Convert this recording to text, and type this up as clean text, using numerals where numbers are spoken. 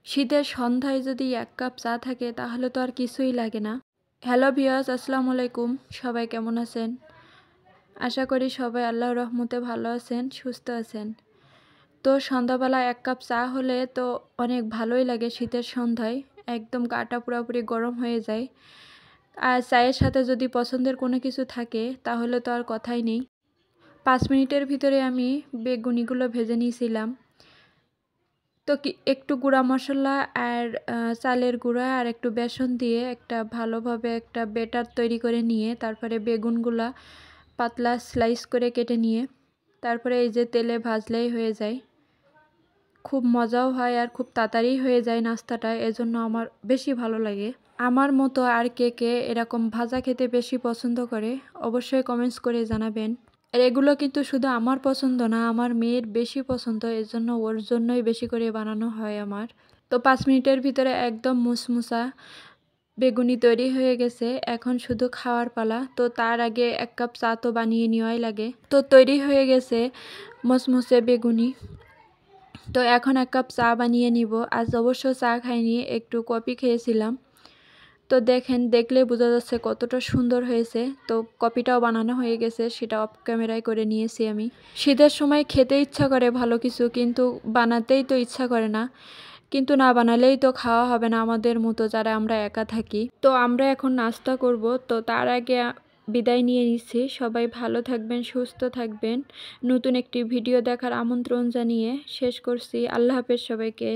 শীতের সন্ধ্যায় যদি ১ কাপ চা থাকে তাহলে তো আর কিছুই লাগে না। হ্যালো ভিউয়ার্স, আসসালামু আলাইকুম। সবাই কেমন আছেন? আশা করি সবাই আল্লাহর রহমতে ভালো আছেন, সুস্থ আছেন। তো সন্ধ্যাবেলা ১ কাপ চা হলে তো অনেক ভালোই লাগে শীতের সন্ধ্যায়। একদম গাটা পুরাপুরি গরম হয়ে যায়। আর চায়ের সাথে যদি পছন্দের কোনো কিছু থাকে তাহলে তো আর কথাই নেই। ৫ মিনিটের ভিতরে আমি বেগুনিগুলো ভেজে নিয়েছিলাম। তো একটু গুঁড়া মশলা আর চালের গুঁড়া আর একটু বেসন দিয়ে ভালোভাবে একটা ব্যাটার তৈরি করে নিয়ে তারপরে বেগুনগুলা পাতলা স্লাইস করে কেটে নিয়ে তারপরে এই যে তেলে ভাজলেই হয়ে যায়। খুব মজাও হয় আর খুব তাড়াতাড়ি হয়ে যায় নাস্তাটা, এজন্য আমার বেশি ভালো লাগে। আমার মতো আর কে কে এরকম ভাজা খেতে বেশি পছন্দ করে অবশ্যই কমেন্টস করে জানাবেন। আর এগুলো কিন্তু শুধু আমার পছন্দ না, আমার মেয়ের বেশি পছন্দ, এজন্য ওর জন্যই বেশি করে বানানো হয় আমার। তো ৫ মিনিটের ভিতরে একদম মুসমুসা বেগুনি তৈরি হয়ে গেছে। এখন শুধু খাওয়ার পালা। তো তার আগে ১ কাপ চা তো বানিয়ে নেওয়াই লাগে। তো তৈরি হয়ে গেছে মুসমুসে বেগুনি। তো এখন ১ কাপ চা বানিয়ে নিব। আজ অবশ্য চা খাইনি, একটু কফি খেয়েছিলাম। তো দেখলে বোঝা যাচ্ছে কতটা সুন্দর হয়েছে। তো কফিটাও বানানো হয়ে গেছে, সেটা অফ ক্যামেরায় করে নিয়েছি আমি। শীতের সময় খেতে ইচ্ছা করে ভালো কিছু, কিন্তু বানাতেই তো ইচ্ছা করে না। কিন্তু না বানালেই তো খাওয়া হবে না আমাদের মতো যারা আমরা একা থাকি। তো আমরা এখন নাস্তা করব। তো তার আগে বিদায় নিয়ে নিচ্ছি। সবাই ভালো থাকবেন, সুস্থ থাকবেন। নতুন একটি ভিডিও দেখার আমন্ত্রণ জানিয়ে শেষ করছি। আল্লাহ হাফেজ সবাইকে।